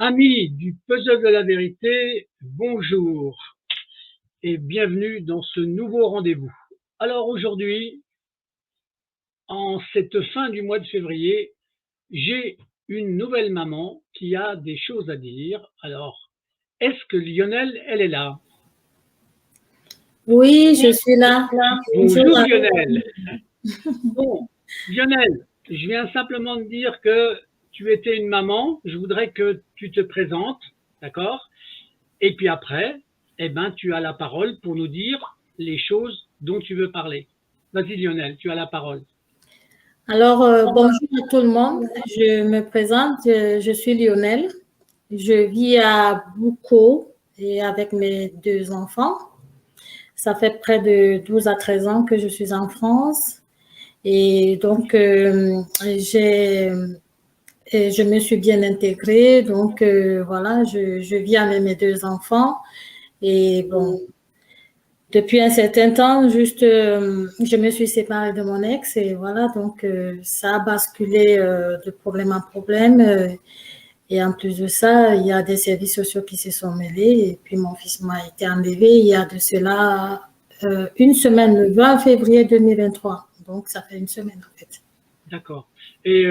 Amis du Puzzle de la Vérité, bonjour et bienvenue dans ce nouveau rendez-vous. Alors aujourd'hui, en cette fin du mois de février, j'ai une nouvelle maman qui a des choses à dire. Alors, est-ce que Lionel, elle est là? Oui, je suis là. Bonjour. Bonjour Lionel. Bon, Lionel, je viens simplement de dire que tu étais une maman. Je voudrais que tu te présentes, d'accord? Et puis après, eh ben, tu as la parole pour nous dire les choses dont tu veux parler. Vas-y Lionel, tu as la parole. Alors, bonjour à tout le monde. Je me présente, je suis Lionel. Je vis à Boucau et avec mes deux enfants. Ça fait près de 12 à 13 ans que je suis en France. Et donc, je me suis bien intégrée. Donc, voilà, je vis avec mes deux enfants. Et bon, depuis un certain temps, je me suis séparée de mon ex et voilà, donc ça a basculé de problème en problème. Et en plus de ça, il y a des services sociaux qui se sont mêlés et puis mon fils m'a été enlevé il y a de cela une semaine, le 20 février 2023. Donc ça fait une semaine en fait. D'accord. Et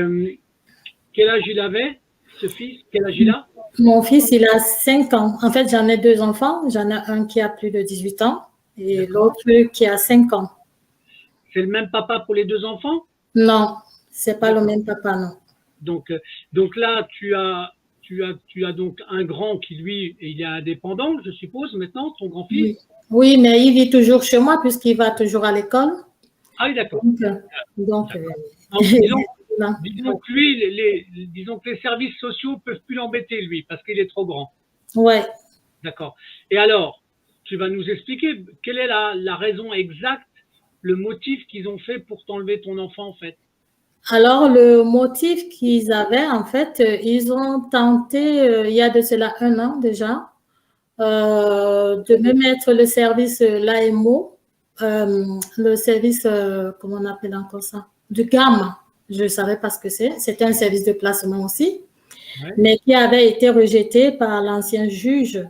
quel âge il avait, ce fils? Quel âge il a? Mon fils, il a 5 ans. En fait, j'en ai deux enfants. J'en ai un qui a plus de 18 ans et l'autre qui a 5 ans. C'est le même papa pour les deux enfants? Non, c'est pas le même papa, non. Donc là, tu as donc un grand qui, lui, il est indépendant, je suppose, maintenant, ton grand-fils? Oui. Oui, mais il vit toujours chez moi puisqu'il va toujours à l'école. Ah oui, d'accord. Donc, disons que lui, disons que les services sociaux peuvent plus l'embêter, lui, parce qu'il est trop grand. ouais. D'accord. Et alors, tu vas nous expliquer quelle est la raison exacte, le motif qu'ils ont fait pour t'enlever ton enfant, en fait. Alors, le motif qu'ils avaient, en fait, ils ont tenté, il y a de cela un an déjà, de me mettre le service l'AMO, le service, comment on appelle encore ça, du GAM. Je ne savais pas ce que c'est. C'était un service de placement aussi, mais qui avait été rejeté par l'ancien juge.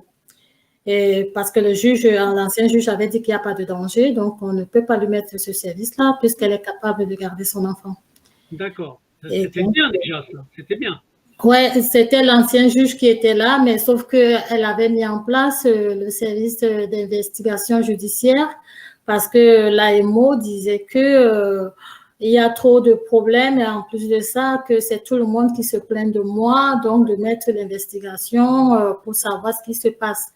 Et parce que l'ancien juge avait dit qu'il n'y a pas de danger, donc on ne peut pas lui mettre ce service-là puisqu'elle est capable de garder son enfant. D'accord. C'était bien déjà, ça. C'était bien. Ouais, c'était l'ancien juge qui était là, mais sauf qu'elle avait mis en place le service d'investigation judiciaire parce que l'AMO disait que il y a trop de problèmes et en plus de ça, que c'est tout le monde qui se plaint de moi, donc de mettre l'investigation pour savoir ce qui se passe.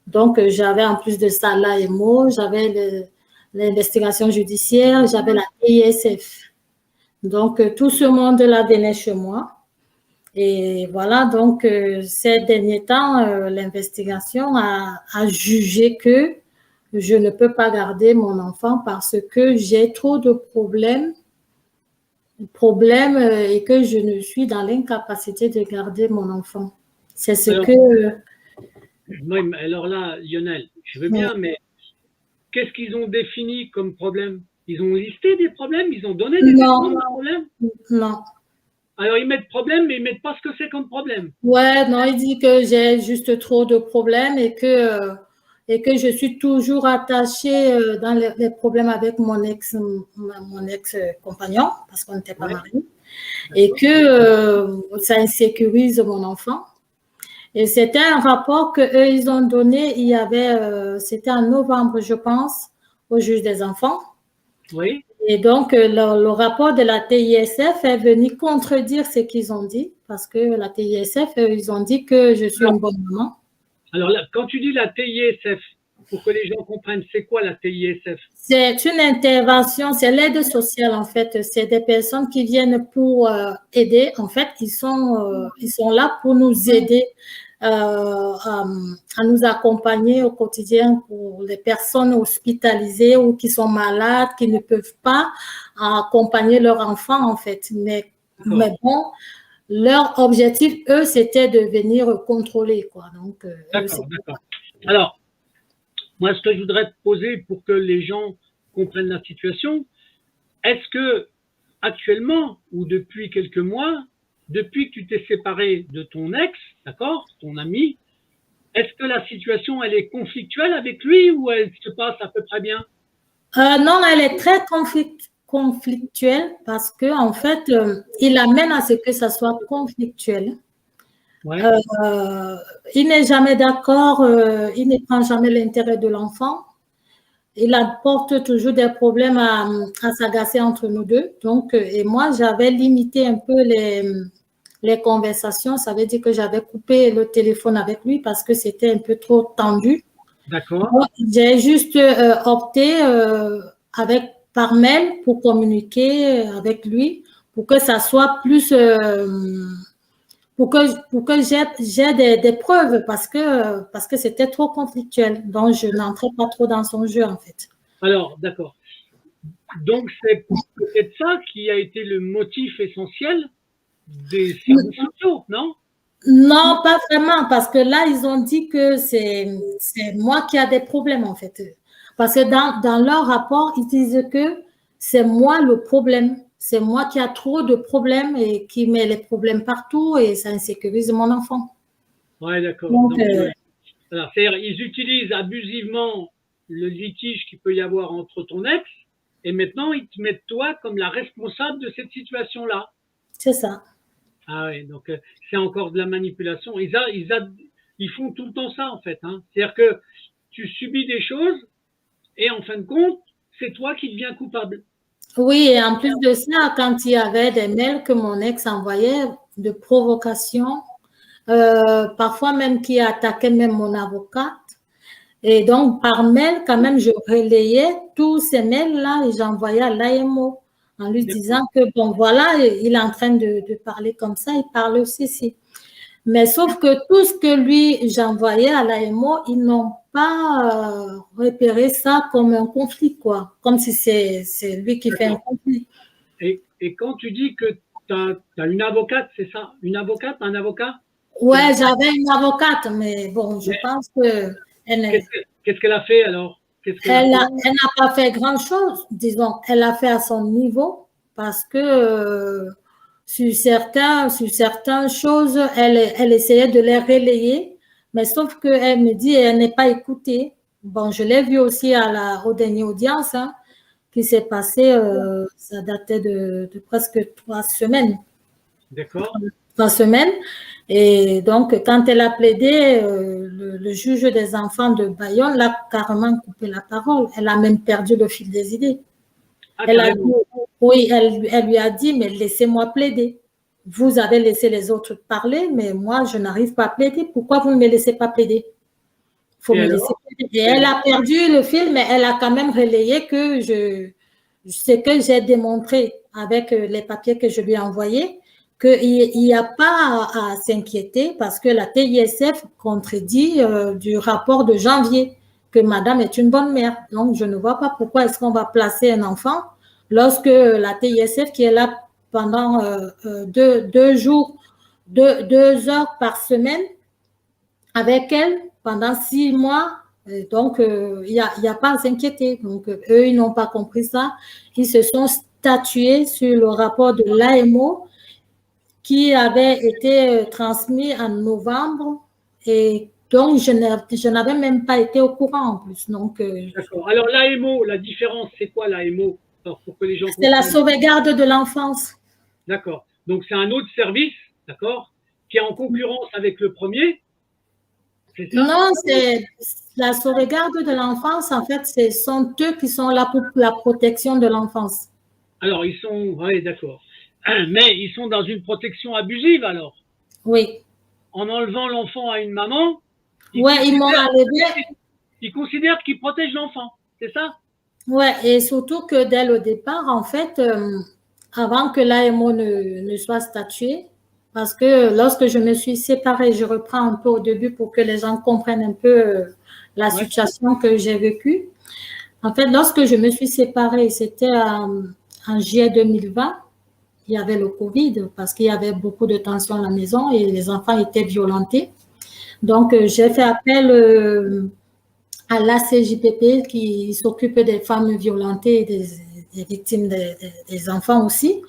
Donc, j'avais en plus de ça l'AMO, j'avais l'investigation judiciaire, j'avais la ISF. Donc, tout ce monde-là venait chez moi. Et voilà, donc, ces derniers temps, l'investigation a jugé que je ne peux pas garder mon enfant parce que j'ai trop de problèmes et que je ne suis dans l'incapacité de garder mon enfant. C'est ce que... Alors là, Lionel, je veux bien, mais qu'est-ce qu'ils ont défini comme problème? Ils ont listé des problèmes? Ils ont donné des exemples de problèmes? Non. Alors, ils mettent problème, mais ils ne mettent pas ce que c'est comme problème. Ouais, non, il dit que j'ai juste trop de problèmes et que je suis toujours attachée dans les problèmes avec mon ex-compagnon, parce qu'on n'était pas mariés, et que ça insécurise mon enfant. Et c'était un rapport qu'eux, ils ont donné, c'était en novembre, je pense, au juge des enfants. Oui. Et donc, le rapport de la TISF est venu contredire ce qu'ils ont dit, parce que la TISF, ils ont dit que je suis une bonne maman. Alors, là, quand tu dis la TISF, pour que les gens comprennent, c'est quoi la TISF? C'est une intervention, c'est l'aide sociale en fait. C'est des personnes qui viennent pour aider. En fait, ils sont là pour nous aider à nous accompagner au quotidien pour les personnes hospitalisées ou qui sont malades, qui ne peuvent pas accompagner leur enfant en fait. Mais bon, leur objectif, eux, c'était de venir contrôler quoi. Donc, d'accord. Alors, moi, ce que je voudrais te poser pour que les gens comprennent la situation, est-ce que actuellement ou depuis quelques mois, depuis que tu t'es séparé de ton ex, d'accord, ton ami, est-ce que la situation, elle est conflictuelle avec lui ou elle se passe à peu près bien? Non, elle est très conflictuelle parce que en fait, il amène à ce que ça soit conflictuel. Ouais. Il n'est jamais d'accord, il ne prend jamais l'intérêt de l'enfant. Il apporte toujours des problèmes à s'agacer entre nous deux. Donc, et moi, j'avais limité un peu les conversations. Ça veut dire que j'avais coupé le téléphone avec lui parce que c'était un peu trop tendu. D'accord. J'ai juste opté par mail pour communiquer avec lui, pour que ça soit plus, pour que j'ai des preuves parce que c'était trop conflictuel. Donc, je n'entrais pas trop dans son jeu, en fait. Alors, d'accord. Donc, c'est peut-être ça qui a été le motif essentiel des services sociaux, non? Non, pas vraiment, parce que là, ils ont dit que c'est moi qui a des problèmes, en fait. Parce que dans leur rapport, ils disent que c'est moi le problème. C'est moi qui a trop de problèmes et qui met les problèmes partout et ça insécurise mon enfant. Ouais, d'accord. Donc, Alors, c'est-à-dire, ils utilisent abusivement le litige qu'il peut y avoir entre ton ex et maintenant, ils te mettent toi comme la responsable de cette situation-là. c'est ça. Ah oui, donc c'est encore de la manipulation. Ils font tout le temps ça, en fait. Hein. C'est-à-dire que tu subis des choses et en fin de compte, c'est toi qui deviens coupable. Oui, et en plus de ça, quand il y avait des mails que mon ex envoyait de provocation, parfois même qui attaquait même mon avocate. Et donc, par mail, quand même, je relayais tous ces mails-là et j'envoyais à l'AMO en lui disant que, bon, voilà, il est en train de parler comme ça, il parle aussi ici. Mais sauf que tout ce que lui, j'envoyais à l'AMO, ils n'ont pas repéré ça comme un conflit, quoi. Comme si c'est lui qui fait un conflit. Et quand tu dis que tu as une avocate, c'est ça? Une avocate, un avocat? Ouais, j'avais une avocate, mais bon, je pense que Qu'est-ce qu'elle a fait alors? elle n'a pas fait grand-chose, disons. Elle a fait à son niveau parce que sur certaines choses, elle essayait de les relayer, mais sauf qu'elle me dit elle n'est pas écoutée. Bon, je l'ai vu aussi au dernier audience hein, qui s'est passé, ça datait de presque 3 semaines. D'accord. 3 semaines. Et donc, quand elle a plaidé, le juge des enfants de Bayonne l'a carrément coupé la parole. Elle a même perdu le fil des idées. Ah, Elle a dit, oui, elle lui a dit, mais laissez-moi plaider. Vous avez laissé les autres parler, mais moi, je n'arrive pas à plaider. Pourquoi vous ne me laissez pas plaider? Il faut me laisser plaider. Et elle a perdu le fil, mais elle a quand même relayé que ce que j'ai démontré avec les papiers que je lui ai envoyés, qu'il n'y a pas à s'inquiéter parce que la TISF contredit du rapport de janvier que madame est une bonne mère. Donc, je ne vois pas pourquoi est-ce qu'on va placer un enfant lorsque la TISF qui est là pendant 2 heures par semaine avec elle pendant 6 mois. Donc, il n'y a pas à s'inquiéter. Donc, eux, ils n'ont pas compris ça. Ils se sont statués sur le rapport de l'AMO qui avait été transmis en novembre et donc je n'avais même pas été au courant en plus. Donc, d'accord. Alors l'AMO, la différence, c'est quoi l'AMO? Pour que les gens c'est la sauvegarde de l'enfance. D'accord. Donc c'est un autre service, d'accord, qui est en concurrence avec le premier. C'est ça? Non, c'est la sauvegarde de l'enfance. En fait, ce sont eux qui sont là pour la protection de l'enfance. Alors ils sont, oui, d'accord. Mais ils sont dans une protection abusive alors. Oui. En enlevant l'enfant à une maman, ouais, ils m'ont enlevé. Ils considèrent qu'ils protègent l'enfant, c'est ça? Ouais, et surtout que dès le départ, en fait, avant que l'AMO ne soit statué, parce que lorsque je me suis séparée, je reprends un peu au début pour que les gens comprennent un peu la situation que j'ai vécue. En fait, lorsque je me suis séparée, c'était en juillet 2020, il y avait le Covid parce qu'il y avait beaucoup de tensions à la maison et les enfants étaient violentés. Donc, j'ai fait appel à l'ACJPP qui s'occupe des femmes violentées et victimes des enfants aussi.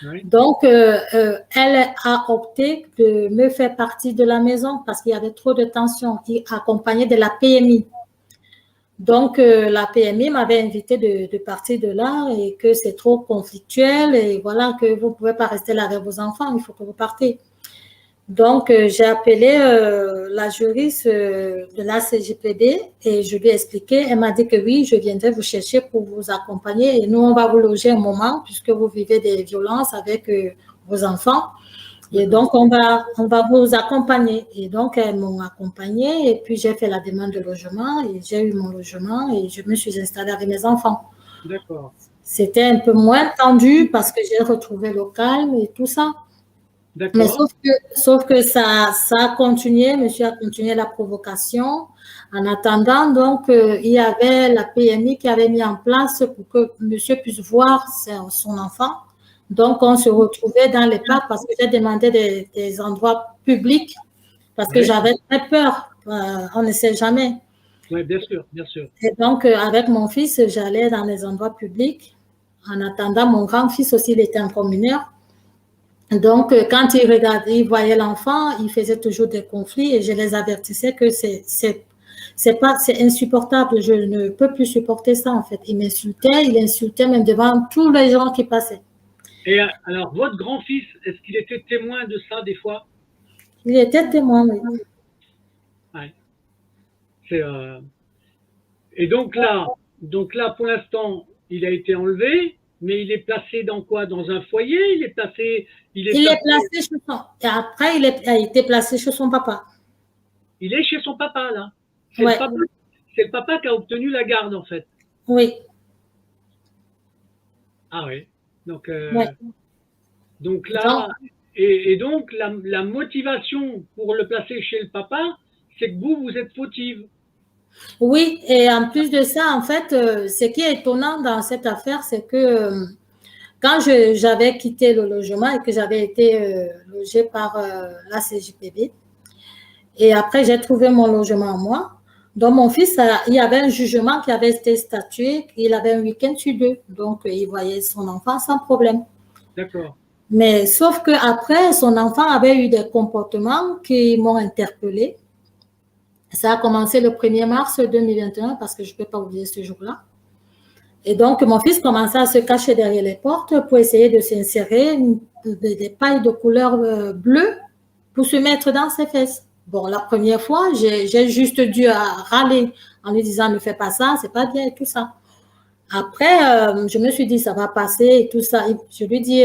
Oui. Donc, elle a opté de me faire partie de la maison parce qu'il y avait trop de tension, accompagnée de la PMI. Donc, la PMI m'avait invité de partir de là et que c'est trop conflictuel et voilà, que vous ne pouvez pas rester là avec vos enfants, il faut que vous partez. Donc, j'ai appelé la juriste de la CJPD et je lui ai expliqué. Elle m'a dit que oui, je viendrai vous chercher pour vous accompagner et nous, on va vous loger un moment puisque vous vivez des violences avec vos enfants. Et donc, on va vous accompagner. Et donc, elles m'ont accompagnée et puis j'ai fait la demande de logement et j'ai eu mon logement et je me suis installée avec mes enfants. D'accord. C'était un peu moins tendu parce que j'ai retrouvé le calme et tout ça. Mais sauf que ça a continué, monsieur a continué la provocation. En attendant, donc, il y avait la PMI qui avait mis en place pour que monsieur puisse voir son enfant. Donc, on se retrouvait dans les parcs parce que j'ai demandé des endroits publics parce que j'avais très peur. On ne sait jamais. Oui, bien sûr, bien sûr. Et donc, avec mon fils, j'allais dans les endroits publics. En attendant, mon grand-fils aussi, il était encore mineur. Donc, quand il regardait, il voyait l'enfant, il faisait toujours des conflits et je les avertissais que c'est insupportable. Je ne peux plus supporter ça, en fait. Il insultait même devant tous les gens qui passaient. Et alors, votre grand-fils, est-ce qu'il était témoin de ça des fois? Il était témoin, oui. Ouais. Et donc là, pour l'instant, il a été enlevé, mais il est placé dans quoi? Dans un foyer? Il est placé chez son... Et après, il a été placé chez son papa. Il est chez son papa, là. C'est le papa qui a obtenu la garde, en fait. Oui. Ah oui. Donc là, et donc la motivation pour le placer chez le papa, c'est que vous êtes fautive. Oui, et en plus de ça, en fait, ce qui est étonnant dans cette affaire, c'est que quand j'avais quitté le logement et que j'avais été logée par la CJPB, et après j'ai trouvé mon logement à moi, donc mon fils, il y avait un jugement qui avait été statué, il avait un week-end sur 2, donc il voyait son enfant sans problème. D'accord. Mais sauf qu'après, son enfant avait eu des comportements qui m'ont interpellée. Ça a commencé le 1er mars 2021 parce que je ne peux pas oublier ce jour-là. Et donc, mon fils commençait à se cacher derrière les portes pour essayer de s'insérer des pailles de couleur bleue pour se mettre dans ses fesses. Bon, la première fois, j'ai juste dû râler en lui disant « ne fais pas ça, c'est pas bien » et tout ça. Après, je me suis dit « ça va passer » et tout ça. Je lui dis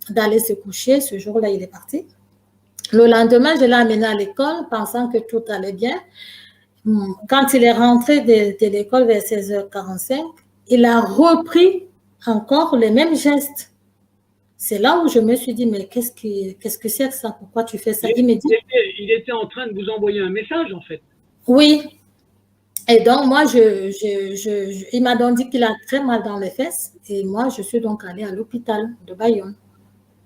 d'aller se coucher. Ce jour-là, il est parti. Le lendemain, je l'ai amené à l'école pensant que tout allait bien. Quand il est rentré de l'école vers 16h45, il a repris encore les mêmes gestes. C'est là où je me suis dit, mais qu'est-ce que c'est que ça? Pourquoi tu fais ça? Il était en train de vous envoyer un message, en fait. Oui. Et donc, moi, il m'a donc dit qu'il a très mal dans les fesses. Et moi, je suis donc allée à l'hôpital de Bayonne.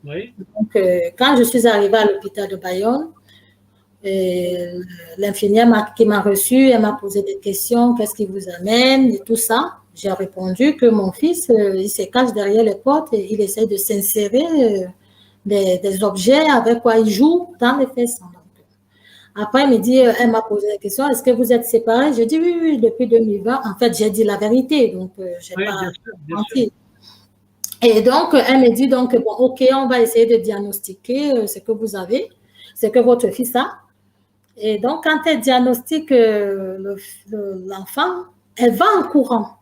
Oui. Donc, quand je suis arrivée à l'hôpital de Bayonne, l'infirmière qui m'a reçue, elle m'a posé des questions, qu'est-ce qui vous amène et tout ça. J'ai répondu que mon fils, il se cache derrière les portes et il essaie de s'insérer des objets avec quoi il joue dans les fesses. Après, elle m'a posé la question, est-ce que vous êtes séparés? J'ai dit oui, depuis 2020. En fait, j'ai dit la vérité, donc je n'ai pas menti. Et donc, elle me dit donc, bon, ok, on va essayer de diagnostiquer ce que vous avez, ce que votre fils a. Et donc, quand elle diagnostique l'enfant, elle va en courant.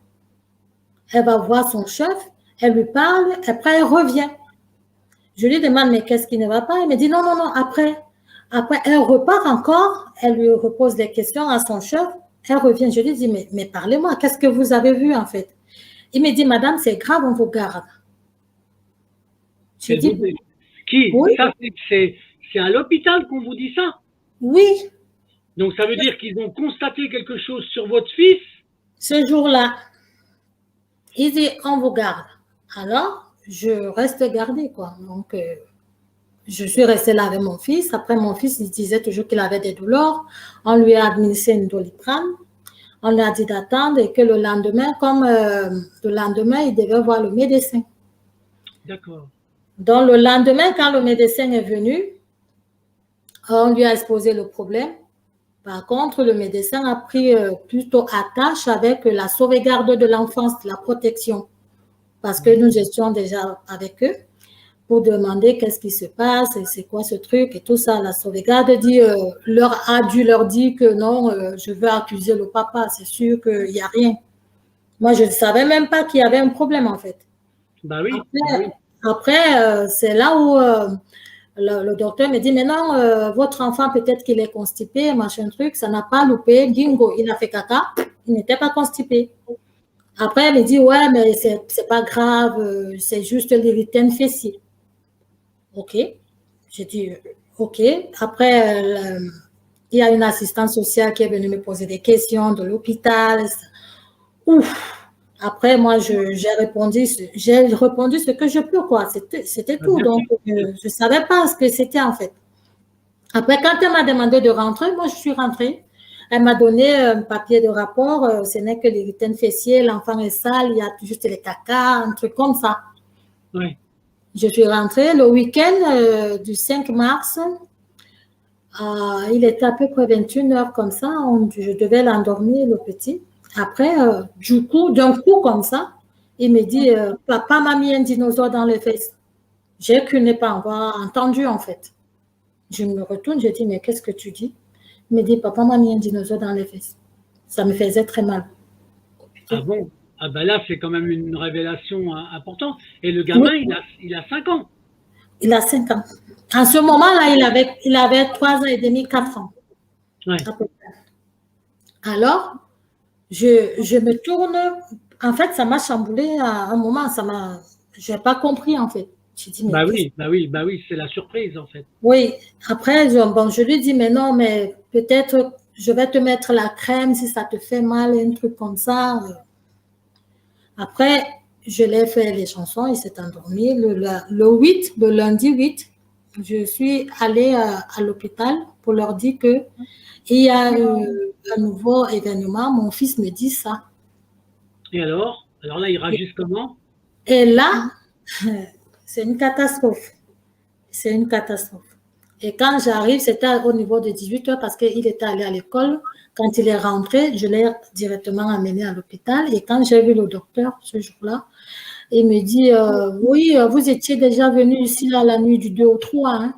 Elle va voir son chef, elle lui parle, après elle revient. Je lui demande, mais qu'est-ce qui ne va pas? Elle me dit, non, après. Après, elle repart encore, elle lui repose des questions à son chef, elle revient. Je lui dis, mais parlez-moi, qu'est-ce que vous avez vu en fait? Il me dit, madame, c'est grave, on vous garde. Je dis, qui? Oui. Ça, c'est à l'hôpital qu'on vous dit ça? Oui. Donc, ça veut dire qu'ils ont constaté quelque chose sur votre fils? Ce jour-là, il dit, on vous garde. Alors, je reste gardée, quoi. Donc, je suis restée là avec mon fils. Après, mon fils, il disait toujours qu'il avait des douleurs. On lui a administré une Doliprane. On lui a dit d'attendre et que le lendemain, il devait voir le médecin. D'accord. Donc, le lendemain, quand le médecin est venu, on lui a exposé le problème. Par contre, le médecin a pris plutôt attache avec la sauvegarde de l'enfance, la protection, parce que nous étions déjà avec eux pour demander qu'est-ce qui se passe, c'est quoi ce truc et tout ça. La sauvegarde a dû leur dire que non, je veux accuser le papa, c'est sûr qu'il n'y a rien. Moi, je ne savais même pas qu'il y avait un problème en fait. Bah oui. Après, c'est là où le docteur me dit, mais non, votre enfant, peut-être qu'il est constipé, machin truc, ça n'a pas loupé, bingo, il a fait caca, il n'était pas constipé. Après, elle me dit, ouais, mais c'est pas grave, c'est juste l'irritène fessier. OK. J'ai dit, OK. Après, il y a une assistante sociale qui est venue me poser des questions de l'hôpital. Ouf. Après, moi, j'ai répondu ce que je peux, quoi. C'était tout. Donc, je ne savais pas ce que c'était, en fait. Après, quand elle m'a demandé de rentrer, moi, je suis rentrée. Elle m'a donné un papier de rapport. Ce n'est que l'irritène fessier, l'enfant est sale, il y a juste les caca, un truc comme ça. Oui. Je suis rentrée le week-end du 5 mars. Il était à peu près 21 heures comme ça. Je devais l'endormir, le petit. Après, d'un coup comme ça, il me dit, papa m'a mis un dinosaure dans les fesses. J'ai cru ne pas avoir entendu en fait. Je me retourne, je dis, mais qu'est-ce que tu dis? Il me dit, papa m'a mis un dinosaure dans les fesses. Ça me faisait très mal. Ah bon? Ah ben là, c'est quand même une révélation importante. Et le gamin, oui. il a 5 ans. Il a 5 ans. En ce moment-là, il avait 3 ans et demi, 4 ans. Ouais. Alors, je me tourne. En fait, ça m'a chamboulé à un moment. Je n'ai pas compris, en fait. Dit, bah oui, c'est la surprise, en fait. Oui. Après, je lui dis, mais non, mais peut-être je vais te mettre la crème si ça te fait mal, un truc comme ça. Après, je l'ai fait les chansons, il s'est endormi. Le lundi 8, je suis allée à l'hôpital pour leur dire qu'il y a un nouveau événement. Mon fils me dit ça. Et alors? Alors là, il réagit comment? Et là, c'est une catastrophe. C'est une catastrophe. Et quand j'arrive, c'était au niveau de 18 heures parce qu'il était allé à l'école. Quand il est rentré, je l'ai directement amené à l'hôpital. Et quand j'ai vu le docteur ce jour-là, il me dit, oui, vous étiez déjà venu ici là, la nuit du 2 au 3.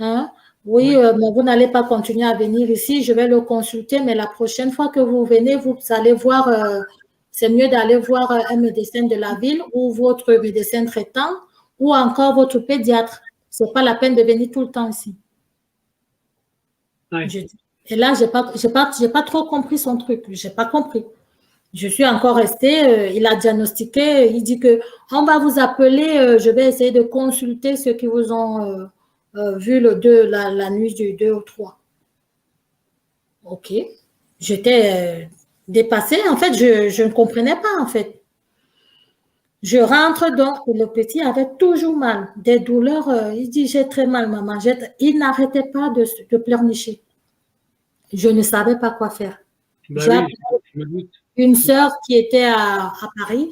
Hein? Oui, mais vous n'allez pas continuer à venir ici. Je vais le consulter, mais la prochaine fois que vous venez, vous allez voir, c'est mieux d'aller voir un médecin de la ville ou votre médecin traitant ou encore votre pédiatre. Ce n'est pas la peine de venir tout le temps ici. Ouais. Et là, je n'ai pas trop compris son truc. Je n'ai pas compris. Je suis encore restée. Il a diagnostiqué. Il dit qu'on va vous appeler. Je vais essayer de consulter ceux qui vous ont vu la nuit du 2 au 3. OK. J'étais dépassée. En fait, je ne comprenais pas, en fait. Je rentre donc, le petit avait toujours mal, des douleurs. Il dit, j'ai très mal, maman. Il n'arrêtait pas de pleurnicher. Je ne savais pas quoi faire. J'ai appelé une sœur qui était à Paris.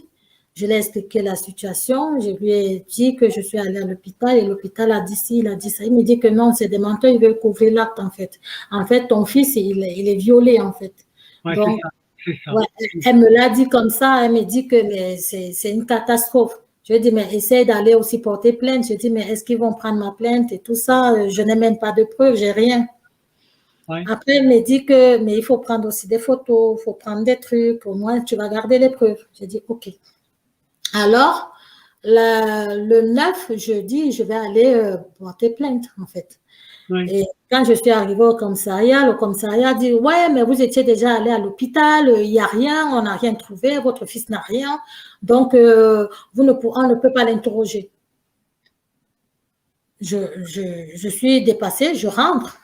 Je lui ai expliqué la situation. Je lui ai dit que je suis allée à l'hôpital et l'hôpital a dit ci, il a dit ça. Il me dit que non, c'est des menteurs, ils veulent couvrir l'acte en fait. En fait, ton fils, il est violé en fait. Ouais, donc, c'est ça. Ouais, elle me l'a dit comme ça, elle me dit que c'est une catastrophe. Je lui ai dit, mais essaye d'aller aussi porter plainte. Je lui ai dit, mais est-ce qu'ils vont prendre ma plainte et tout ça? Je n'ai même pas de preuves, j'ai rien. Ouais. Après, elle me dit mais il faut prendre aussi des photos, il faut prendre des trucs, au moins tu vas garder les preuves. J'ai dit, OK. Alors, le 9, jeudi, je vais aller porter plainte, en fait. Oui. Et quand je suis arrivée au commissariat, le commissariat dit, ouais, mais vous étiez déjà allé à l'hôpital, il n'y a rien, on n'a rien trouvé, votre fils n'a rien, donc on ne peut pas l'interroger. Je suis dépassée, je rentre.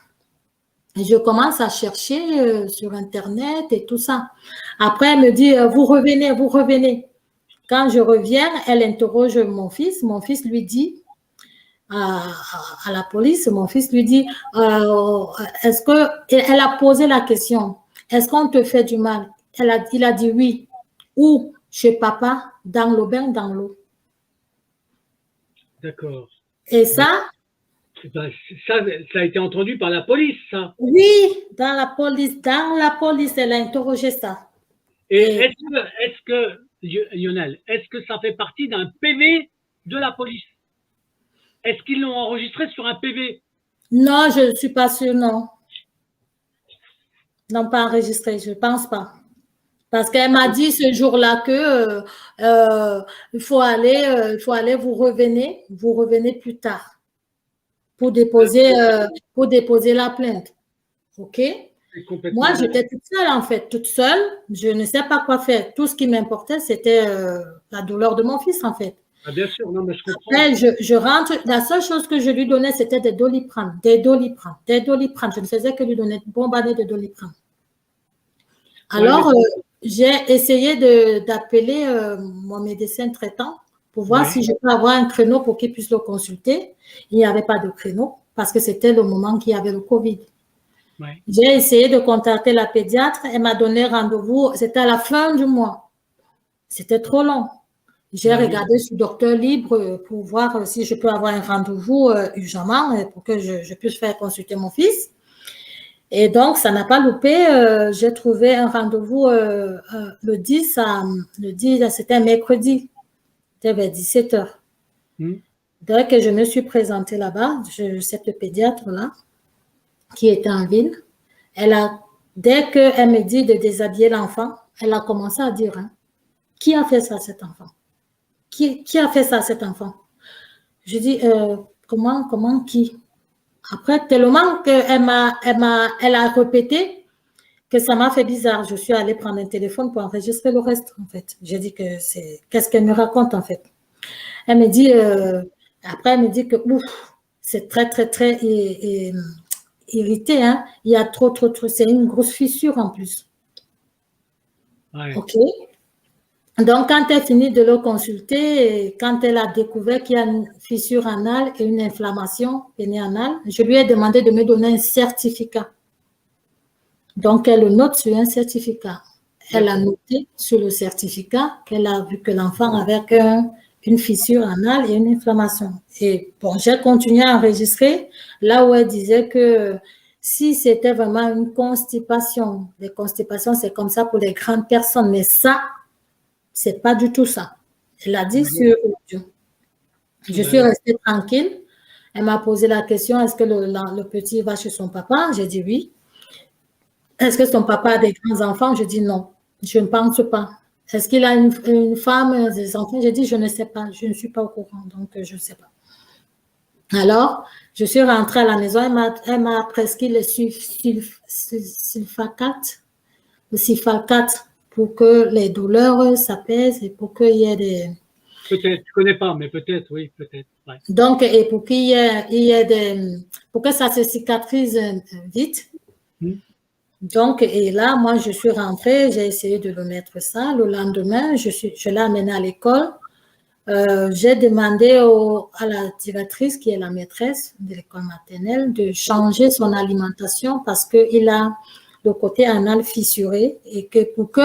Et je commence à chercher sur Internet et tout ça. Après, elle me dit, vous revenez, vous revenez. Quand je reviens, elle interroge mon fils. Mon fils lui dit, à la police, mon fils lui dit, est-ce que, elle a posé la question, est-ce qu'on te fait du mal? Il a dit oui. Où? Chez papa, dans le bain, dans l'eau. D'accord. Et Ben, ça, ben, ça a été entendu par la police, ça. oui, dans la police, elle a interrogé ça. Et Et Lionel, est-ce que ça fait partie d'un PV de la police? Est-ce qu'ils l'ont enregistré sur un PV? non, je ne suis pas sûre, non. Non, pas enregistré, je ne pense pas. Parce qu'elle m'a dit ce jour-là que il faut aller, vous revenez plus tard pour déposer la plainte. OK? C'est Moi, complètement. j'étais toute seule, en fait, toute seule. Je ne sais pas quoi faire. Tout ce qui m'importait, c'était la douleur de mon fils, en fait. Ah, bien sûr, non, mais je comprends. Après, je rentre. La seule chose que je lui donnais, c'était des Doliprane, des Doliprane, des Doliprane. Je ne faisais que lui donner bombarder de Doliprane. Alors, Ouais, j'ai essayé d'appeler mon médecin traitant pour voir ouais, si je peux avoir un créneau pour qu'il puisse le consulter. Il n'y avait pas de créneau parce que c'était le moment qu'il y avait le Covid. ouais. J'ai essayé de contacter la pédiatre. Elle m'a donné rendez-vous. C'était à la fin du mois. C'était trop long. J'ai Ben oui. regardé sur Docteur Libre pour voir si je peux avoir un rendez-vous urgemment pour que je puisse faire consulter mon fils. Et donc, ça n'a pas loupé. J'ai trouvé un rendez-vous le 10, c'était un mercredi, c'était vers 17 heures. Hmm. Dès que je me suis présentée là-bas, cette pédiatre-là, qui était en ville, dès qu'elle me dit de déshabiller l'enfant, elle a commencé à dire, hein, qui a fait ça à cet enfant? Qui a fait ça à cet enfant? Je dis, comment, qui? Après, tellement elle a répété que ça m'a fait bizarre. Je suis allée prendre un téléphone pour enregistrer le reste, en fait. J'ai dit qu'est-ce qu'elle me raconte, en fait. Elle me dit, après, elle me dit que, ouf, c'est très, très, très irrité, hein. Il y a trop, c'est une grosse fissure en plus. Ouais. OK. Donc, quand elle finit de le consulter, quand elle a découvert qu'il y a une fissure anale et une inflammation pénéanale, je lui ai demandé de me donner un certificat. Donc, elle le note sur un certificat. Elle a noté sur le certificat qu'elle a vu que l'enfant avait une fissure anale et une inflammation. Et bon, j'ai continué à enregistrer là où elle disait que si c'était vraiment une constipation, les constipations, c'est comme ça pour les grandes personnes, mais ça, c'est pas du tout ça. Elle a dit sur audio. Je suis restée tranquille. Elle m'a posé la question, est-ce que le petit va chez son papa? J'ai dit oui. Est-ce que son papa a des grands-enfants? Je dis non. Je ne pense pas. Est-ce qu'il a une femme, des enfants? J'ai dit, je ne sais pas. Je ne suis pas au courant, donc je ne sais pas. Alors, je suis rentrée à la maison. Elle m'a prescrit le sulfacate pour que les douleurs s'apaisent et pour qu'il y ait des... Peut-être, je connais pas, mais peut-être, oui, peut-être. Ouais. Donc, et pour qu'il y ait pour que ça se cicatrise vite. Donc, et là, moi, je suis rentrée, j'ai essayé de le mettre ça. Le lendemain, je l'ai amené à l'école. J'ai demandé à la directrice, qui est la maîtresse de l'école maternelle, de changer son alimentation parce qu'il a le côté anal fissuré et que pour que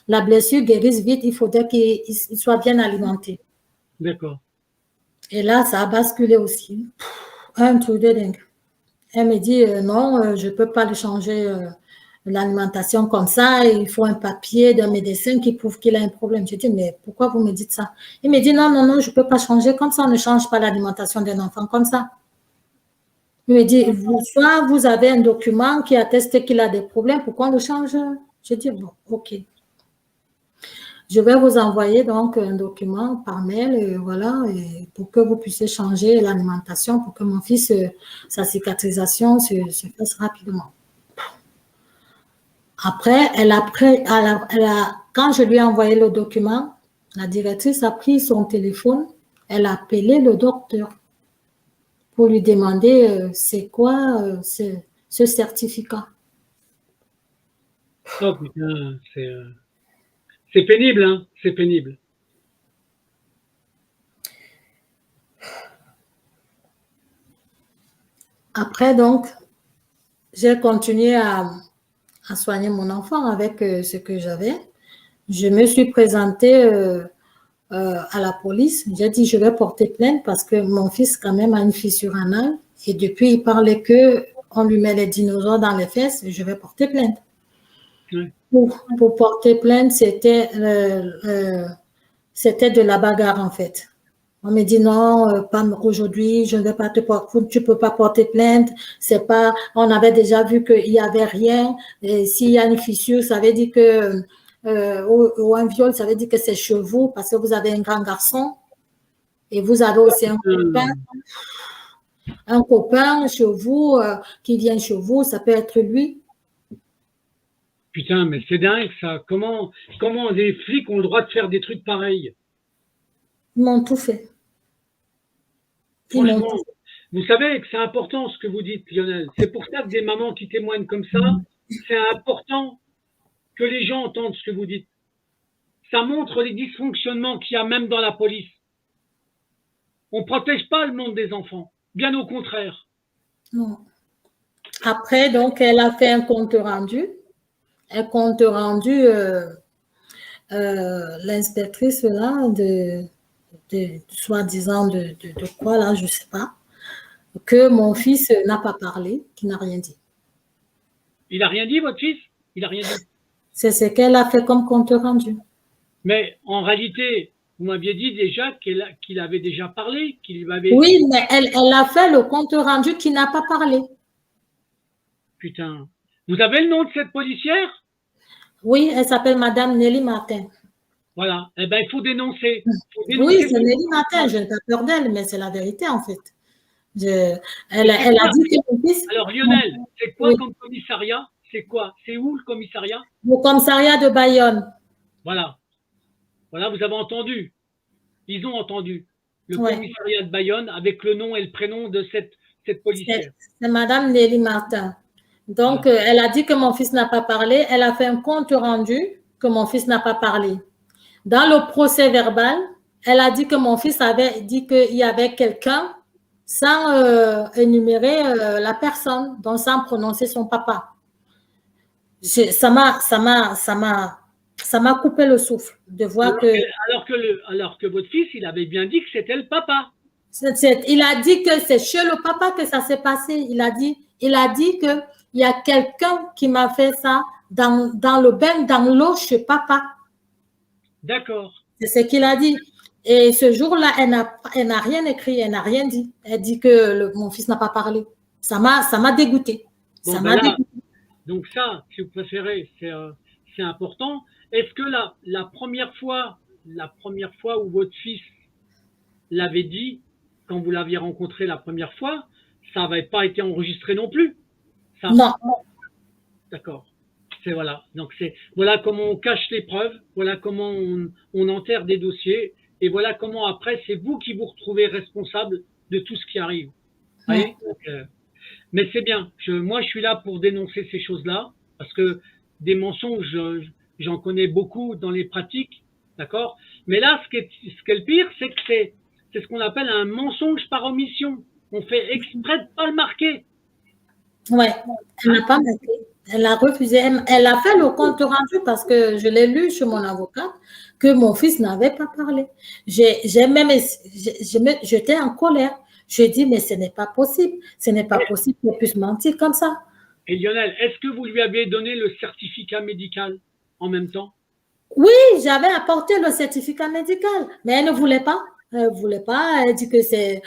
la blessure guérisse vite, il faudrait qu'il soit bien alimenté. D'accord. Et là, ça a basculé aussi. Un truc de dingue. Elle me dit non, je ne peux pas lui changer l'alimentation comme ça. Il faut un papier d'un médecin qui prouve qu'il a un problème. Je dis, mais pourquoi vous me dites ça? Il me dit non, non, non, je ne peux pas changer comme ça. On ne change pas l'alimentation d'un enfant comme ça. Il me dit, soit vous avez un document qui atteste qu'il a des problèmes, pourquoi on le change? Je dis, bon, ok. Je vais vous envoyer donc un document par mail, voilà, pour que vous puissiez changer l'alimentation, pour que mon fils, sa cicatrisation se fasse rapidement. Après, quand je lui ai envoyé le document, la directrice a pris son téléphone, elle a appelé le docteur pour lui demander c'est quoi ce certificat. Oh putain, c'est pénible, hein, c'est pénible. Après, donc, j'ai continué à à soigner mon enfant avec ce que j'avais. Je me suis présentée à la police. J'ai dit, je vais porter plainte parce que mon fils, quand même, a une fissure anale. Et depuis, il parlait que on lui met les dinosaures dans les fesses et je vais porter plainte. Oui. Pour porter plainte, c'était de la bagarre, en fait. On me dit non, pas aujourd'hui, je ne vais pas tu peux pas porter plainte. C'est pas, on avait déjà vu qu'il y avait rien. Et s'il y a une fissure, ça veut dire que ou un viol, ça veut dire que c'est chez vous parce que vous avez un grand garçon et vous avez aussi un copain chez vous qui vient chez vous, ça peut être lui. Putain, mais c'est dingue ça. Comment les flics ont le droit de faire des trucs pareils? Ils m'ont tout fait. Franchement, vous savez que c'est important ce que vous dites, Lionel. C'est pour ça que des mamans qui témoignent comme ça, c'est important que les gens entendent ce que vous dites. Ça montre les dysfonctionnements qu'il y a même dans la police. On ne protège pas le monde des enfants, bien au contraire. Non. Après, donc, elle a fait un compte rendu. Un compte rendu, l'inspectrice là, soi-disant de quoi là, je ne sais pas, que mon fils n'a pas parlé, qu'il n'a rien dit. Il n'a rien dit, votre fils? Il n'a rien dit. C'est ce qu'elle a fait comme compte rendu. Mais en réalité, vous m'aviez dit déjà qu'il avait déjà parlé, qu'il avait... Oui, mais elle a fait le compte rendu qui n'a pas parlé. Putain. Vous avez le nom de cette policière? Oui, elle s'appelle Madame Nelly Martin. Voilà. Eh bien, il faut dénoncer. Oui, c'est Nelly Martin. Je n'ai pas peur d'elle, mais c'est la vérité, en fait. Elle a dit que mon fils... Alors, Lionel, c'est quoi comme commissariat? C'est quoi? C'est où le commissariat? Le commissariat de Bayonne. Voilà. Voilà, vous avez entendu. Ils ont entendu. Le commissariat de Bayonne avec le nom et le prénom de cette policière. C'est Madame Nelly Martin. Donc, elle a dit que mon fils n'a pas parlé. Elle a fait un compte rendu que mon fils n'a pas parlé. Dans le procès verbal, elle a dit que mon fils avait dit qu'il y avait quelqu'un sans énumérer la personne, donc sans prononcer son papa. Ça m'a coupé le souffle de voir alors que votre fils, il avait bien dit que c'était le papa. Il a dit que c'est chez le papa que ça s'est passé. Il a dit qu'il y a quelqu'un qui m'a fait ça dans le bain, dans l'eau chez papa. D'accord. C'est ce qu'il a dit. Et ce jour-là, elle n'a rien écrit, elle n'a rien dit. Elle dit que mon fils n'a pas parlé. Ça m'a dégoûté. Bon, ça m'a dégoûté. Donc ça, si vous préférez, c'est important. Est-ce que la première fois où votre fils l'avait dit, quand vous l'aviez rencontré la première fois, ça n'avait pas été enregistré non plus? Ça... Non. D'accord. Donc voilà comment on cache les preuves, voilà comment on enterre des dossiers, et voilà comment après c'est vous qui vous retrouvez responsable de tout ce qui arrive. Vous voyez? Donc, mais c'est bien. Moi, je suis là pour dénoncer ces choses-là, parce que des mensonges, j'en connais beaucoup dans les pratiques, d'accord? Mais là, ce qui est le pire, c'est que c'est ce qu'on appelle un mensonge par omission. On fait exprès de ne pas le marquer. Ouais, elle n'a pas marqué. Elle a refusé. Elle a fait le compte rendu parce que je l'ai lu chez mon avocat que mon fils n'avait pas parlé. J'étais en colère. Je dis, mais ce n'est pas possible. Ce n'est pas possible qu'elle puisse mentir comme ça. Et Lionel, est-ce que vous lui aviez donné le certificat médical en même temps? Oui, j'avais apporté le certificat médical, mais elle ne voulait pas. Elle ne voulait pas. Elle dit que c'est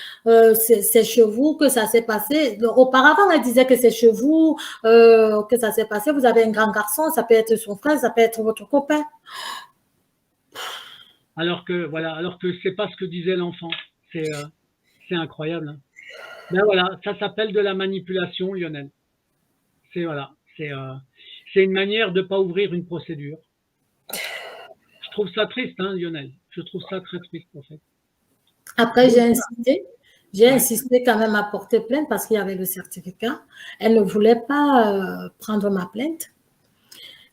chez vous que ça s'est passé. Auparavant, elle disait que c'est chez vous que ça s'est passé. Vous avez un grand garçon, ça peut être son frère, ça peut être votre copain. Alors que c'est pas ce que disait l'enfant. C'est incroyable. Hein. Ben voilà, ça s'appelle de la manipulation, Lionel. C'est une manière de ne pas ouvrir une procédure. Je trouve ça triste, hein, Lionel. Je trouve ça très triste, en fait. Après, j'ai insisté quand même à porter plainte parce qu'il y avait le certificat. Elle ne voulait pas prendre ma plainte.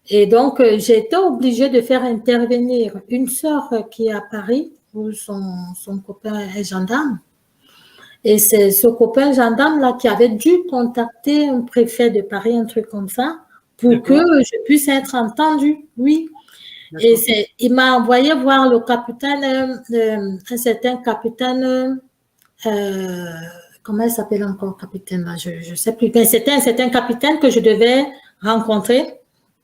Et donc, j'ai été obligée de faire intervenir une sœur qui est à Paris, où son copain est gendarme. Et c'est ce copain gendarme-là qui avait dû contacter un préfet de Paris, un truc comme ça, pour que je puisse être entendue, oui. Et il m'a envoyé voir le capitaine, un certain capitaine, comment il s'appelle encore, capitaine là, je ne sais plus, mais c'était un certain capitaine que je devais rencontrer.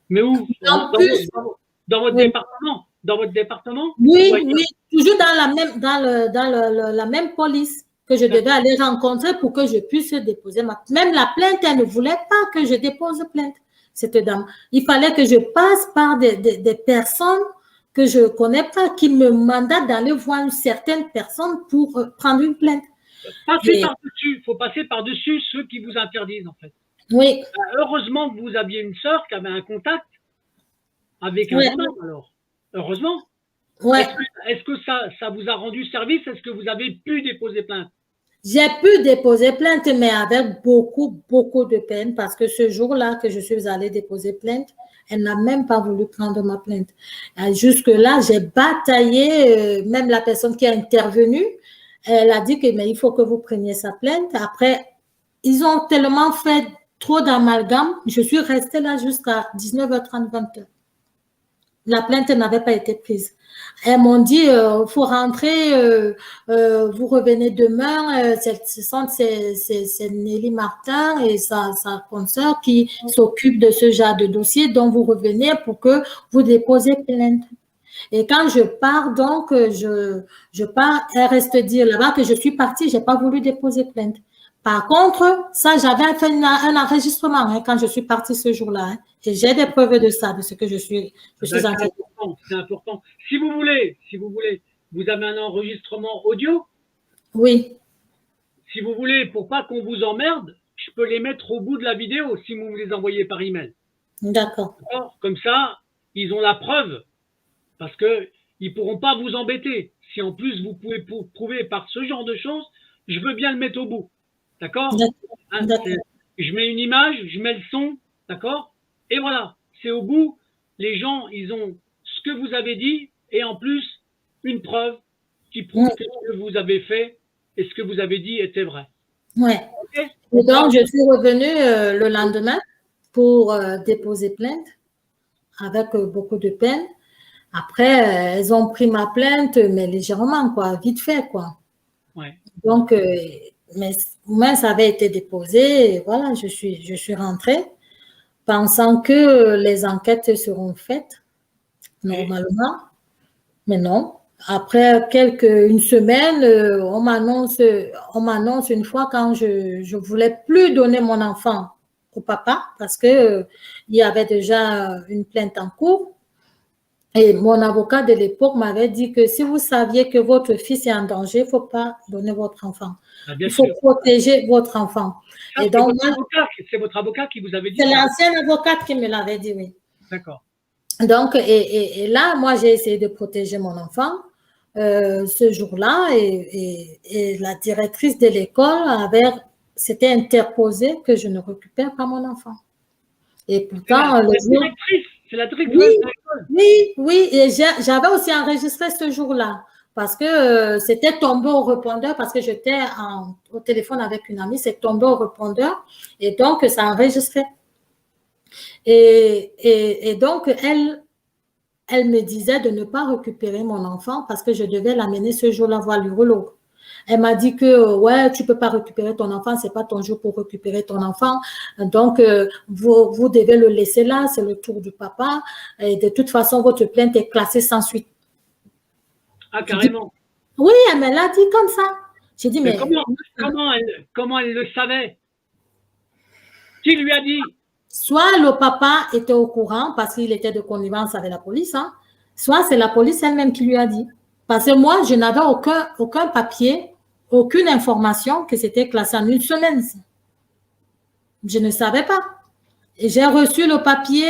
Mais où? Dans votre oui. département? Dans votre département? Oui, oui, toujours dans la même police que je devais aller rencontrer pour que je puisse déposer même la plainte, elle ne voulait pas que je dépose plainte, cette dame. Il fallait que je passe par des personnes que je ne connais pas, qui me mandatent d'aller voir une certaine personne pour prendre une plainte. Passer par-dessus, il faut passer par-dessus ceux qui vous interdisent, en fait. Oui. Heureusement que vous aviez une sœur qui avait un contact avec un gendarme, alors. Heureusement. Ouais. Est-ce que ça vous a rendu service? Est-ce que vous avez pu déposer plainte? J'ai pu déposer plainte, mais avec beaucoup, beaucoup de peine, parce que ce jour-là que je suis allée déposer plainte, elle n'a même pas voulu prendre ma plainte. Jusque-là, j'ai bataillé, même la personne qui a intervenu, elle a dit que mais il faut que vous preniez sa plainte. Après, ils ont tellement fait trop d'amalgame, je suis restée là jusqu'à 19h30, 20h. La plainte n'avait pas été prise. Elles m'ont dit, faut rentrer, vous revenez demain. C'est Nelly Martin et sa consoeur qui s'occupe de ce genre de dossier, dont vous revenez pour que vous déposez plainte. Et quand je pars, donc, je pars, elle reste dire là-bas que je suis partie, j'ai pas voulu déposer plainte. Par contre, ça, j'avais fait un enregistrement hein, quand je suis partie ce jour-là. Hein, et j'ai des preuves de ça, de ce que je suis en train de faire. C'est important. Si vous voulez, vous avez un enregistrement audio? Oui. Si vous voulez, pour pas qu'on vous emmerde, je peux les mettre au bout de la vidéo si vous me les envoyez par email. D'accord. Comme ça, ils ont la preuve. Parce qu'ils ne pourront pas vous embêter. Si en plus vous pouvez prouver par ce genre de choses, je veux bien le mettre au bout. D'accord? Hein, je mets une image, je mets le son, d'accord? Et voilà, c'est au bout. Les gens, ils ont ce que vous avez dit et en plus une preuve qui prouve que ce que vous avez fait et ce que vous avez dit était vrai. Ouais. Okay? Et donc, je suis revenue le lendemain pour déposer plainte avec beaucoup de peine. Après, elles ont pris ma plainte, mais légèrement, quoi, vite fait, quoi. Ouais. Donc, mais moi, ça avait été déposé, et voilà, je suis rentrée, pensant que les enquêtes seront faites, normalement, mais non. Après une semaine, on m'annonce une fois quand je voulais plus donner mon enfant au papa, parce que il y avait déjà une plainte en cours. Et mon avocat de l'époque m'avait dit que si vous saviez que votre fils est en danger, il ne faut pas donner votre enfant. Il faut protéger votre enfant. Et donc, c'est votre avocat qui vous avait dit? C'est l'ancienne avocate qui me l'avait dit, oui. D'accord. Donc, et là, moi, j'ai essayé de protéger mon enfant ce jour-là et la directrice de l'école s'était interposée que je ne récupère pas mon enfant. Et pourtant, c'est la directrice de l'école. Oui, et j'avais aussi enregistré ce jour-là parce que c'était tombé au répondeur parce que j'étais au téléphone avec une amie, c'est tombé au répondeur et donc ça a enregistré. Et donc, elle me disait de ne pas récupérer mon enfant parce que je devais l'amener ce jour-là voir l'urologue. Elle m'a dit que, ouais, tu ne peux pas récupérer ton enfant, ce n'est pas ton jour pour récupérer ton enfant. Donc, vous devez le laisser là, c'est le tour du papa. Et de toute façon, votre plainte est classée sans suite. Ah, carrément. Oui, elle me l'a dit comme ça. J'ai dit, mais comment elle le savait? Qui lui a dit? Soit le papa était au courant parce qu'il était de connivence avec la police, hein, soit c'est la police elle-même qui lui a dit. Parce que moi, je n'avais aucun papier, aucune information que c'était classé en une semaine. Je ne savais pas. Et j'ai reçu le papier,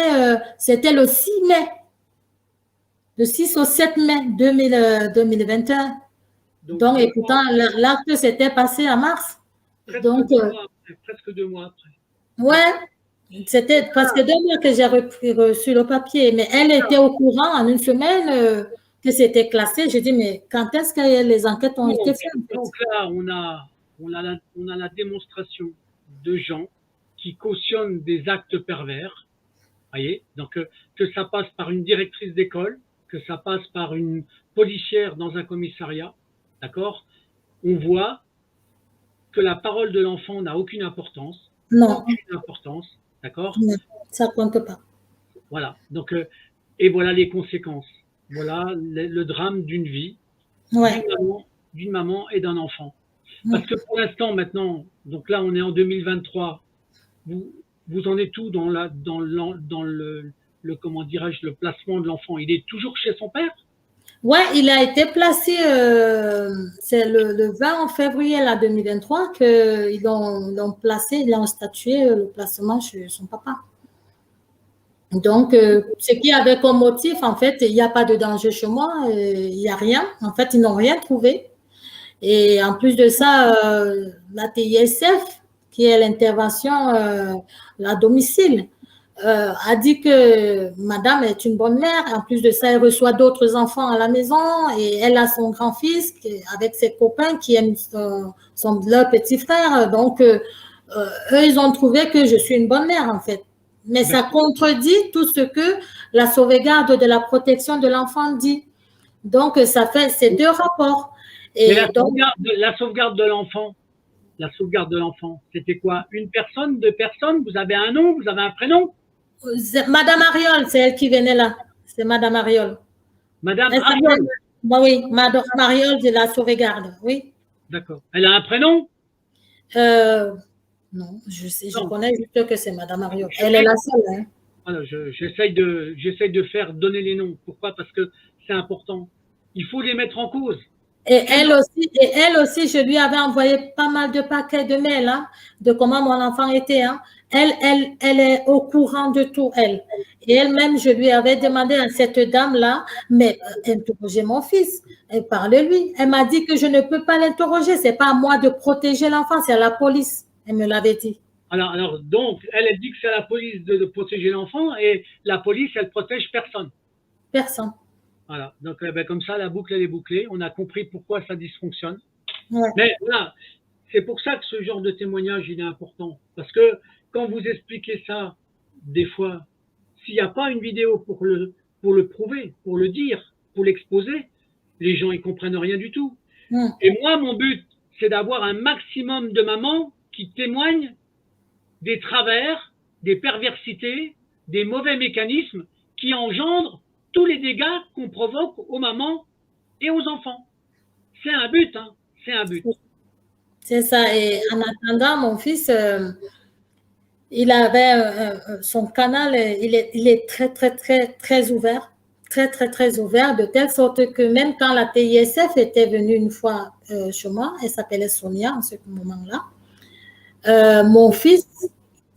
c'était le 6 mai. Le 6 au 7 mai 2021. Donc et pourtant, l'acte s'était passé en mars. Presque 2 mois après. Ouais. C'était parce que 2 mois que j'ai reçu le papier, mais elle était au courant en une semaine que c'était classé. J'ai dit, mais quand est-ce que les enquêtes ont été faites? Donc là, on a la démonstration de gens qui cautionnent des actes pervers Voyez, donc que ça passe par une directrice d'école, que ça passe par une policière dans un commissariat, d'accord? On voit que la parole de l'enfant n'a aucune importance, Non, d'accord? non, ça compte pas. Voilà, donc, et voilà les conséquences. Voilà le drame d'une vie, Ouais. d'une maman et d'un enfant. Parce que pour l'instant, maintenant, donc là, on est en 2023, vous en êtes où dans le comment dirais-je, le placement de l'enfant? Il est toujours chez son père? Ouais, il a été placé, c'est le 20 février là, 2023 qu'ils l'ont placé, ils l'ont statué le placement chez son papa. Donc, ce qui avait comme motif, en fait, il n'y a pas de danger chez moi, il n'y a rien. En fait, ils n'ont rien trouvé. Et en plus de ça, la TISF, qui est l'intervention à domicile, a dit que madame est une bonne mère. En plus de ça, elle reçoit d'autres enfants à la maison et elle a son grand-fils avec ses copains qui aiment leur petit frère. Donc, eux, ils ont trouvé que je suis une bonne mère, en fait. Mais ça contredit tout ce que la sauvegarde de la protection de l'enfant dit. Donc, ça fait ces deux rapports. Et la sauvegarde de l'enfant, c'était quoi? Une personne, deux personnes? Vous avez un nom, vous avez un prénom? Madame Ariol, c'est elle qui venait là. C'est Madame Ariol. Madame Ariol? Bah oui, Madame Ariol de la sauvegarde, oui. D'accord. Elle a un prénom? Non, je connais juste que c'est Madame Ariol. Elle est la seule. Hein. Alors, j'essaye de faire donner les noms. Pourquoi? Parce que c'est important. Il faut les mettre en cause. Et elle aussi, je lui avais envoyé pas mal de paquets de mails hein, de comment mon enfant était. Hein. Elle est au courant de tout, elle. Et elle-même, je lui avais demandé à cette dame-là, mais interrogez mon fils, parle-lui. Elle m'a dit que je ne peux pas l'interroger, c'est pas à moi de protéger l'enfant, c'est à la police. Elle me l'avait dit. Alors donc, elle dit que c'est à la police de protéger l'enfant et la police, elle protège personne. Personne. Voilà, donc comme ça, la boucle, elle est bouclée. On a compris pourquoi ça dysfonctionne. Ouais. Mais voilà, c'est pour ça que ce genre de témoignage, il est important. Parce que quand vous expliquez ça, des fois, s'il n'y a pas une vidéo pour le prouver, pour le dire, pour l'exposer, les gens, ils comprennent rien du tout. Et moi, mon but, c'est d'avoir un maximum de mamans qui témoignent des travers, des perversités, des mauvais mécanismes qui engendrent tous les dégâts qu'on provoque aux mamans et aux enfants. C'est un but, hein. C'est un but. C'est ça. Et en attendant, mon fils, il avait son canal, il est très, très, très, très ouvert. Très, très, très ouvert, de telle sorte que même quand la TISF était venue une fois chez moi, elle s'appelait Sonia en ce moment-là, mon fils,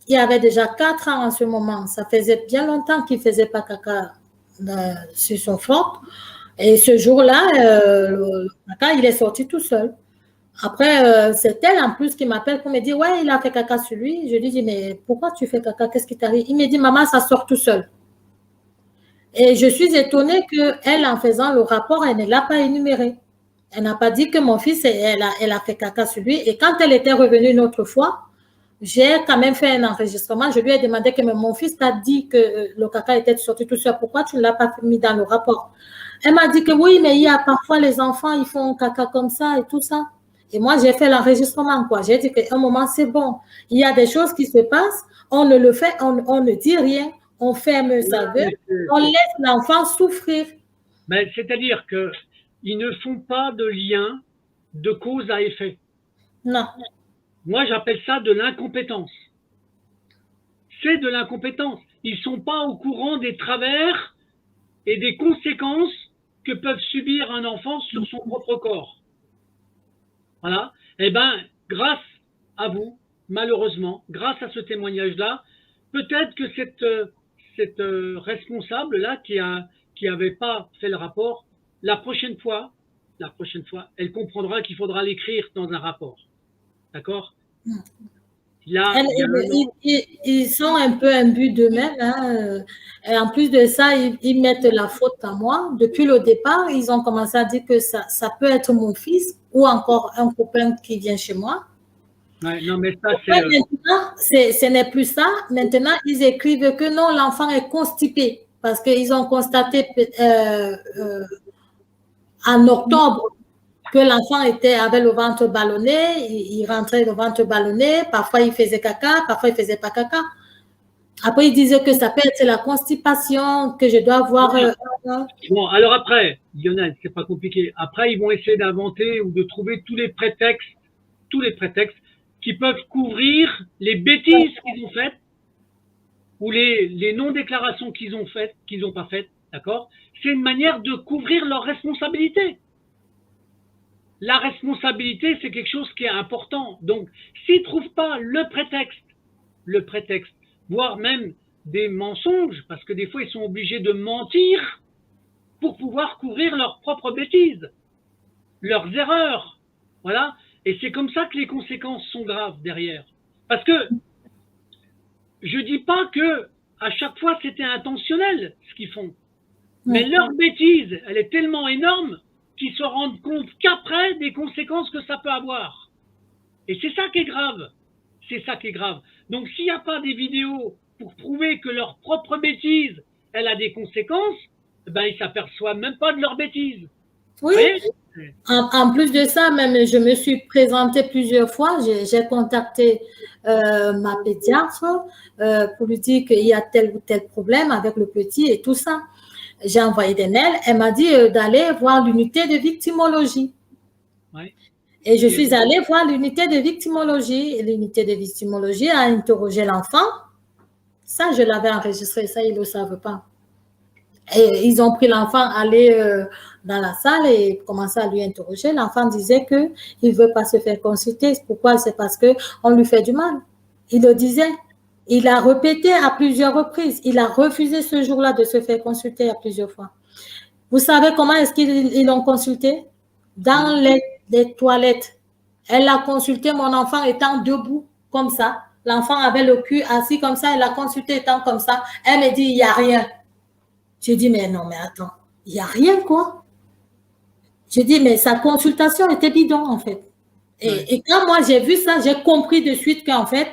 il avait déjà 4 ans en ce moment. Ça faisait bien longtemps qu'il ne faisait pas caca sur son front. Et ce jour-là, le caca, il est sorti tout seul. Après, c'est elle en plus qui m'appelle pour me dire, ouais, il a fait caca sur lui. Je lui dis, mais pourquoi tu fais caca? Qu'est-ce qui t'arrive? Il me dit, maman, ça sort tout seul. Et je suis étonnée qu'elle, en faisant le rapport, elle ne l'a pas énuméré. Elle n'a pas dit que mon fils, elle a fait caca sur lui. Et quand elle était revenue une autre fois, j'ai quand même fait un enregistrement. Je lui ai demandé que mon fils t'a dit que le caca était sorti tout seul. Pourquoi tu ne l'as pas mis dans le rapport? Elle m'a dit que oui, mais il y a parfois les enfants, ils font caca comme ça et tout ça. Et moi, j'ai fait l'enregistrement, quoi. J'ai dit qu'à un moment, c'est bon. Il y a des choses qui se passent, on ne le fait, on ne dit rien, on ferme sa gueule, on laisse l'enfant souffrir. C'est-à-dire qu'ils ne font pas de lien de cause à effet. Non. Moi, j'appelle ça de l'incompétence. C'est de l'incompétence. Ils ne sont pas au courant des travers et des conséquences que peuvent subir un enfant sur son propre corps. Voilà. Eh bien, grâce à vous, malheureusement, grâce à ce témoignage-là, peut-être que cette responsable-là qui avait pas fait le rapport, la prochaine fois, elle comprendra qu'il faudra l'écrire dans un rapport. D'accord? Là, ils sont un peu imbus d'eux-mêmes. Hein. Et en plus de ça, ils mettent la faute à moi. Depuis le départ, ils ont commencé à dire que ça peut être mon fils ou encore un copain qui vient chez moi. Ouais, non, mais ça, Ouais, maintenant, ce n'est plus ça. Maintenant, ils écrivent que non, l'enfant est constipé parce qu'ils ont constaté en octobre que l'enfant avait le ventre ballonné, il rentrait le ventre ballonné, parfois il faisait caca, parfois il faisait pas caca. Après, ils disaient que ça peut être la constipation, que je dois voir. Bon, alors après, Lionel, c'est pas compliqué. Après, ils vont essayer d'inventer ou de trouver tous les prétextes qui peuvent couvrir les bêtises qu'ils ont faites ou les non-déclarations qu'ils ont faites, qu'ils n'ont pas faites, d'accord? C'est une manière de couvrir leur responsabilité. La responsabilité, c'est quelque chose qui est important. Donc, s'ils ne trouvent pas le prétexte, voire même des mensonges, parce que des fois, ils sont obligés de mentir pour pouvoir couvrir leurs propres bêtises, leurs erreurs. Voilà. Et c'est comme ça que les conséquences sont graves derrière. Parce que je ne dis pas que à chaque fois c'était intentionnel ce qu'ils font. Mais leur bêtise, elle est tellement énorme qu'ils se rendent compte qu'après des conséquences que ça peut avoir. Et c'est ça qui est grave. C'est ça qui est grave. Donc s'il n'y a pas des vidéos pour prouver que leur propre bêtise, elle a des conséquences, ben ils s'aperçoivent même pas de leur bêtise. Oui. En plus de ça, même je me suis présentée plusieurs fois. J'ai contacté ma pédiatre pour lui dire qu'il y a tel ou tel problème avec le petit et tout ça. J'ai envoyé des mails. Elle m'a dit d'aller voir l'unité de victimologie. Ouais. Et je suis allée voir l'unité de victimologie. L'unité de victimologie a interrogé l'enfant. Ça, je l'avais enregistré. Ça, ils ne le savent pas. Et ils ont pris l'enfant, aller dans la salle et commencé à lui interroger. L'enfant disait qu'il ne veut pas se faire consulter. Pourquoi? C'est parce qu'on lui fait du mal. Il le disait. Il a répété à plusieurs reprises. Il a refusé ce jour-là de se faire consulter à plusieurs fois. Vous savez comment est-ce qu'ils l'ont consulté? Dans les toilettes. Elle a consulté mon enfant étant debout, comme ça. L'enfant avait le cul assis comme ça. Elle l'a consulté étant comme ça. Elle me dit, il n'y a rien. J'ai dit, mais non, mais attends, il n'y a rien, quoi. J'ai dit, mais sa consultation était bidon, en fait. Et quand moi, j'ai vu ça, j'ai compris de suite qu'en fait,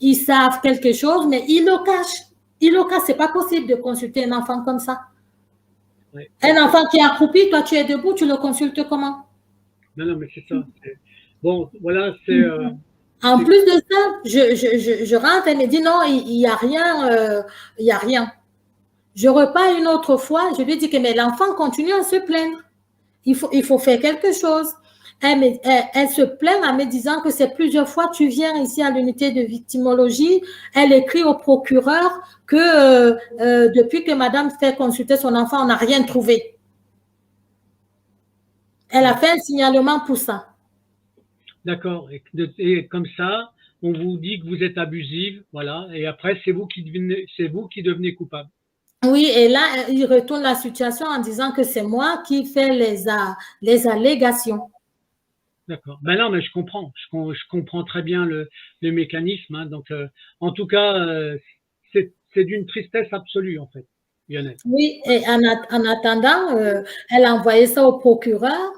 ils savent quelque chose, mais ils le cachent. Ils le cachent. Ce n'est pas possible de consulter un enfant comme ça. Ouais. Un enfant qui est accroupi, toi, tu es debout, tu le consultes comment? Non, mais c'est ça. Bon, voilà, c'est... En plus de ça, je rentre, elle me dit, non, il n'y a rien, il n'y a rien. Je repars une autre fois, je lui dis que mais l'enfant continue à se plaindre. Il faut faire quelque chose. Elle se plaint en me disant que c'est plusieurs fois, tu viens ici à l'unité de victimologie, elle écrit au procureur que depuis que madame fait consulter son enfant, on n'a rien trouvé. Elle a fait un signalement pour ça. D'accord. Et comme ça, on vous dit que vous êtes abusive, voilà, et après, c'est vous qui devenez coupable. Oui, et là, il retourne la situation en disant que c'est moi qui fais les allégations. D'accord. Ben non, mais je comprends. Je comprends très bien le mécanisme. Hein. Donc, en tout cas, c'est d'une tristesse absolue, en fait, Lionel. Oui, et en attendant, elle a envoyé ça au procureur.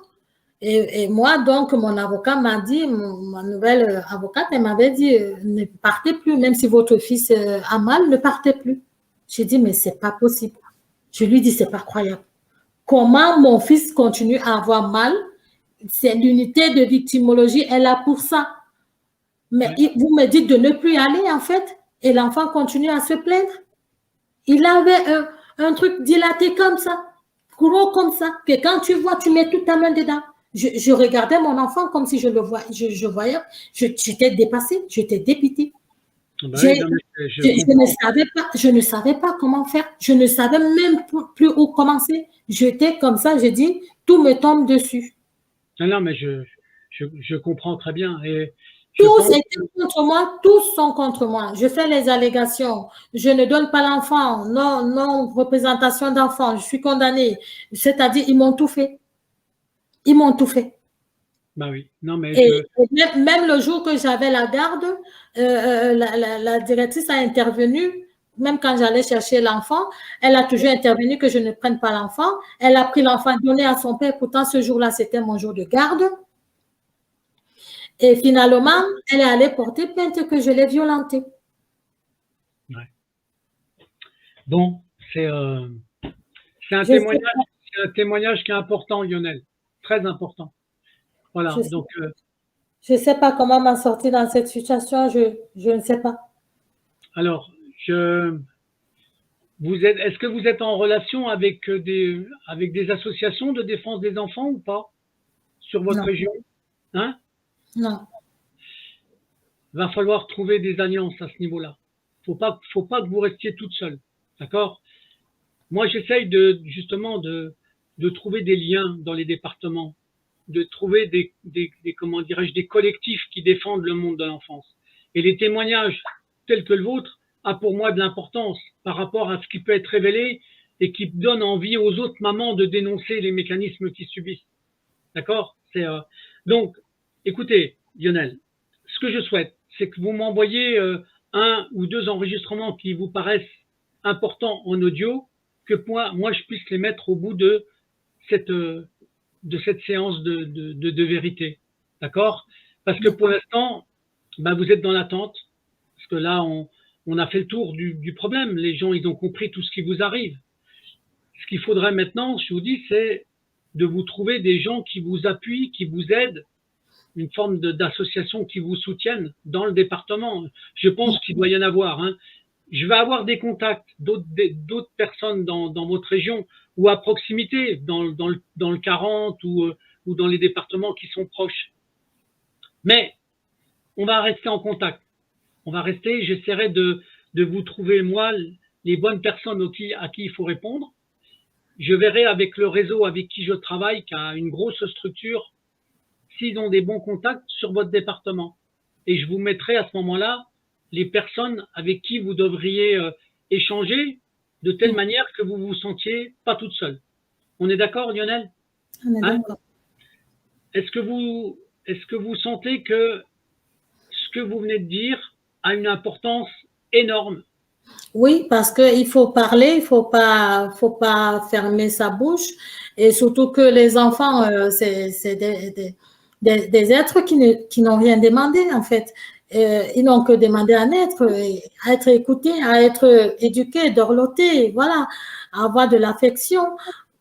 Et moi, donc, mon avocat m'a dit, ma nouvelle avocate, elle m'avait dit, ne partez plus, même si votre fils a mal, ne partez plus. J'ai dit, mais c'est pas possible. Je lui dis, c'est pas croyable. Comment mon fils continue à avoir mal? C'est l'unité de victimologie, elle a pour ça. Mais vous me dites de ne plus y aller, en fait, et l'enfant continue à se plaindre. Il avait un truc dilaté comme ça, gros comme ça, que quand tu vois, tu mets toute ta main dedans. Je regardais mon enfant comme si je le voyais, je voyais, j'étais dépassée, j'étais dépitée. Ben je ne savais pas comment faire, je ne savais même plus où commencer. J'étais comme ça, je dis, tout me tombe dessus. Non, mais je comprends très bien. Et tous étaient contre moi, tous sont contre moi. Je fais les allégations. Je ne donne pas l'enfant, non représentation d'enfant. Je suis condamnée. C'est-à-dire, ils m'ont tout fait. Ils m'ont tout fait. Bah oui. Non, mais même le jour que j'avais la garde, la directrice a intervenu. Même quand j'allais chercher l'enfant, elle a toujours intervenu que je ne prenne pas l'enfant. Elle a pris l'enfant donné à son père. Pourtant, ce jour-là, c'était mon jour de garde. Et finalement, elle est allée porter plainte que je l'ai violentée. Ouais. Bon, c'est un témoignage qui est important, Lionel, très important. Voilà, donc. Je ne sais pas comment m'en sortir dans cette situation, je ne sais pas. Alors, est-ce que vous êtes en relation avec des associations de défense des enfants ou pas sur votre région? Hein? Non. Il va falloir trouver des alliances à ce niveau-là. Faut pas que vous restiez toute seule, d'accord? Moi, j'essaye justement de trouver des liens dans les départements, de trouver comment dirais-je, des collectifs qui défendent le monde de l'enfance. Et les témoignages tels que le vôtre a pour moi de l'importance par rapport à ce qui peut être révélé et qui donne envie aux autres mamans de dénoncer les mécanismes qu'ils subissent. D'accord? Donc, écoutez, Lionel, ce que je souhaite, c'est que vous m'envoyiez 1 ou 2 enregistrements qui vous paraissent importants en audio, que moi je puisse les mettre au bout de cette séance de vérité. D'accord? Parce que pour l'instant, vous êtes dans l'attente, parce que là, on a fait le tour du problème. Les gens, ils ont compris tout ce qui vous arrive. Ce qu'il faudrait maintenant, je vous dis, c'est de vous trouver des gens qui vous appuient, qui vous aident, une forme d'association qui vous soutiennent dans le département. Je pense qu'il doit y en avoir. Hein. Je vais avoir des contacts d'autres personnes dans votre région ou à proximité, dans le 40 ou dans les départements qui sont proches. Mais on va rester en contact. On va rester, j'essaierai de vous trouver, moi, les bonnes personnes à qui il faut répondre. Je verrai avec le réseau avec qui je travaille, qui a une grosse structure, s'ils ont des bons contacts sur votre département. Et je vous mettrai à ce moment-là les personnes avec qui vous devriez échanger de telle manière que vous vous sentiez pas toute seule. On est d'accord, Lionel? On est d'accord. Est-ce que vous sentez que ce que vous venez de dire a une importance énorme? Oui, parce qu'il faut parler, il faut pas fermer sa bouche. Et surtout que les enfants, c'est des êtres qui n'ont rien demandé, en fait. Ils n'ont que demandé à être écoutés, à être éduqués, dorlotés, voilà, à avoir de l'affection.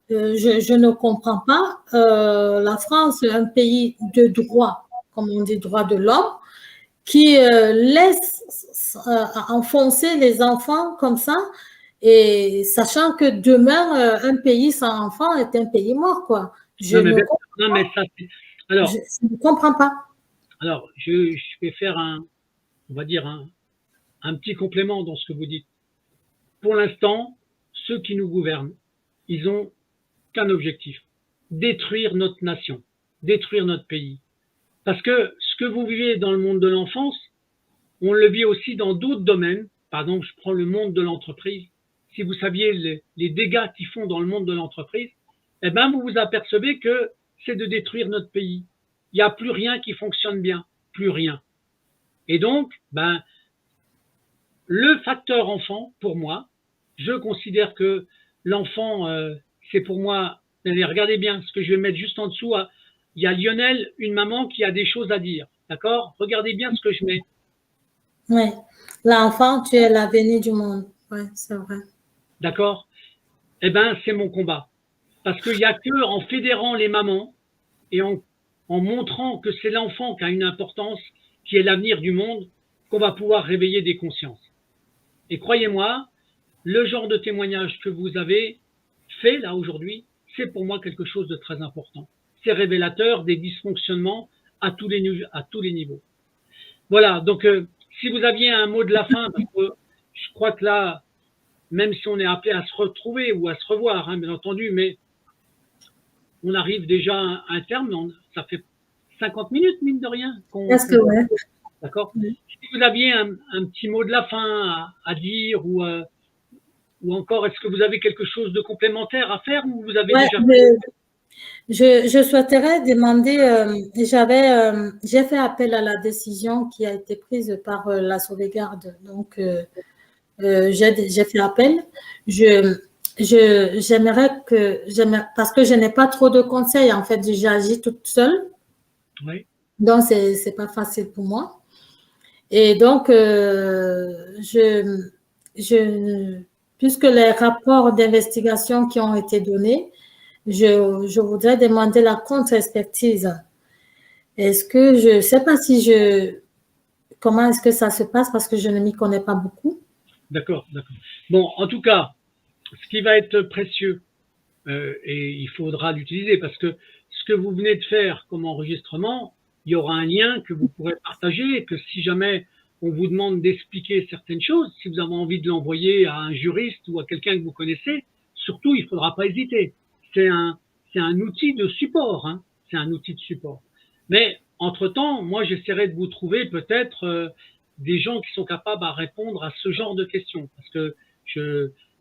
Je ne comprends pas. La France, un pays de droit, comme on dit, droit de l'homme, qui laisse enfoncer les enfants comme ça, et sachant que demain, un pays sans enfants est un pays mort, quoi. Je ne comprends pas. Alors, je vais faire on va dire un petit complément dans ce que vous dites. Pour l'instant, ceux qui nous gouvernent, ils ont qu'un objectif: détruire notre nation, détruire notre pays. Parce que ce que vous vivez dans le monde de l'enfance, on le vit aussi dans d'autres domaines. Par exemple, je prends le monde de l'entreprise. Si vous saviez les dégâts qu'ils font dans le monde de l'entreprise, eh ben, vous vous apercevez que c'est de détruire notre pays. Il n'y a plus rien qui fonctionne bien, plus rien. Et donc, le facteur enfant, pour moi, je considère que l'enfant, c'est pour moi, regardez bien ce que je vais mettre juste en dessous, il y a Lionel, une maman qui a des choses à dire, d'accord? Regardez bien ce que je mets. Oui, l'enfant, tu es l'avenir du monde, oui, c'est vrai. D'accord? Eh bien, c'est mon combat. Parce qu'il n'y a que en fédérant les mamans et en montrant que c'est l'enfant qui a une importance, qui est l'avenir du monde, qu'on va pouvoir réveiller des consciences. Et croyez-moi, le genre de témoignage que vous avez fait là aujourd'hui, c'est pour moi quelque chose de très important. C'est révélateur des dysfonctionnements à tous les niveaux. Voilà, donc si vous aviez un mot de la fin, parce que je crois que là, même si on est appelé à se retrouver ou à se revoir, hein, bien entendu, mais on arrive déjà à un terme, ça fait 50 minutes, mine de rien. Est-ce que ouais. D'accord. Si vous aviez un petit mot de la fin à dire ou encore, est-ce que vous avez quelque chose de complémentaire à faire ou vous avez déjà fait? Je souhaiterais demander, j'ai fait appel à la décision qui a été prise par la sauvegarde, donc j'ai fait appel. J'aimerais parce que je n'ai pas trop de conseils, en fait, j'agis toute seule. Oui. Donc, c'est pas facile pour moi. Et donc, puisque les rapports d'investigation qui ont été donnés, je voudrais demander la contre-expertise. Est-ce que je ne sais pas comment est-ce que ça se passe parce que je ne m'y connais pas beaucoup. D'accord, d'accord. Bon, en tout cas, ce qui va être précieux, et il faudra l'utiliser parce que ce que vous venez de faire comme enregistrement, il y aura un lien que vous pourrez partager et que si jamais on vous demande d'expliquer certaines choses, si vous avez envie de l'envoyer à un juriste ou à quelqu'un que vous connaissez, surtout, il ne faudra pas hésiter. C'est un outil de support, hein. C'est un outil de support. Mais entre-temps, moi, j'essaierai de vous trouver peut-être des gens qui sont capables à répondre à ce genre de questions. Parce que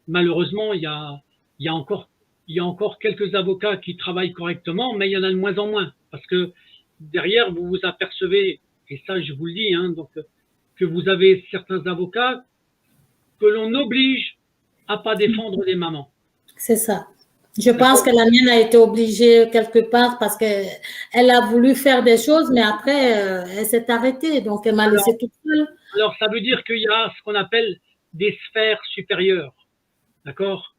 malheureusement, il y a encore quelques avocats qui travaillent correctement, mais il y en a de moins en moins. Parce que derrière, vous vous apercevez, et ça, je vous le dis, hein, donc, que vous avez certains avocats que l'on oblige à pas défendre les mamans. C'est ça. Je pense que la mienne a été obligée quelque part parce qu'elle a voulu faire des choses, mais après, elle s'est arrêtée. Donc, elle m'a laissée toute seule. Alors, ça veut dire qu'il y a ce qu'on appelle des sphères supérieures. D'accord?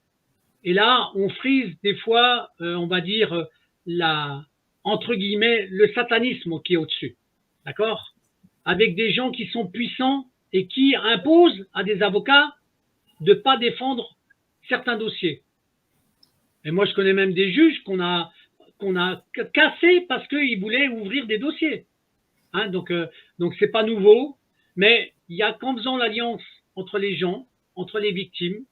Et là, on frise des fois, on va dire, entre guillemets, le satanisme qui est au-dessus. D'accord? Avec des gens qui sont puissants et qui imposent à des avocats de ne pas défendre certains dossiers. Et moi, je connais même des juges qu'on a cassés parce qu'ils voulaient ouvrir des dossiers. Hein, donc, c'est pas nouveau, mais il y a qu'en faisant l'alliance entre les gens, entre les victimes,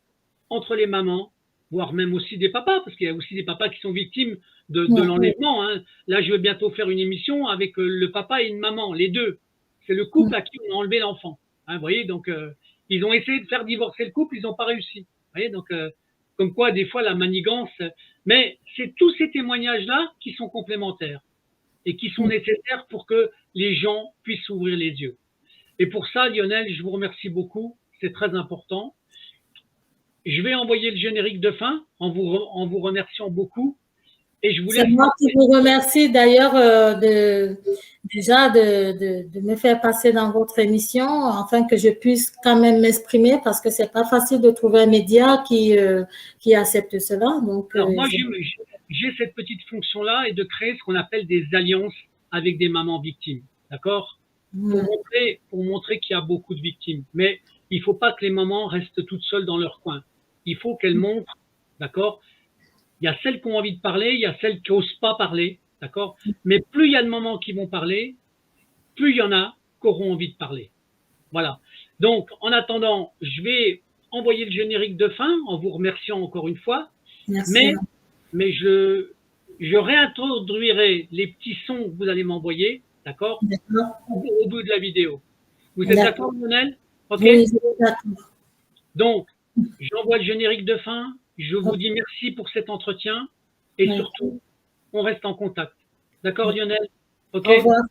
entre les mamans, voire même aussi des papas, parce qu'il y a aussi des papas qui sont victimes de l'enlèvement. Hein. Là, je vais bientôt faire une émission avec le papa et une maman, les deux. C'est le couple à qui on a enlevé l'enfant. Hein, vous voyez, donc ils ont essayé de faire divorcer le couple, ils n'ont pas réussi. Vous voyez, donc comme quoi des fois la manigance. Mais c'est tous ces témoignages-là qui sont complémentaires et qui sont nécessaires pour que les gens puissent ouvrir les yeux. Et pour ça, Lionel, je vous remercie beaucoup. C'est très important. Je vais envoyer le générique de fin en vous remerciant beaucoup. Et je vous laisse. C'est moi qui vous remercie d'ailleurs déjà de me faire passer dans votre émission afin que je puisse quand même m'exprimer parce que c'est pas facile de trouver un média qui accepte cela. Donc, alors, moi, j'ai cette petite fonction-là et de créer ce qu'on appelle des alliances avec des mamans victimes. D'accord? Pour montrer qu'il y a beaucoup de victimes. Mais il ne faut pas que les mamans restent toutes seules dans leur coin. Il faut qu'elles montrent, d'accord? Il y a celles qui ont envie de parler, il y a celles qui n'osent pas parler, d'accord? Mais plus il y a de mamans qui vont parler, plus il y en a qui auront envie de parler. Voilà. Donc, en attendant, je vais envoyer le générique de fin en vous remerciant encore une fois. Merci. Mais je réintroduirai les petits sons que vous allez m'envoyer, d'accord? Au bout de la vidéo. Vous êtes d'accord, Lionel? Ok. Oui, d'accord. Donc, j'envoie le générique de fin. Je vous dis merci pour cet entretien. Et surtout, on reste en contact. D'accord, Lionel? Ok. Au revoir.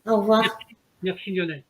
Au revoir. Merci, Lionel.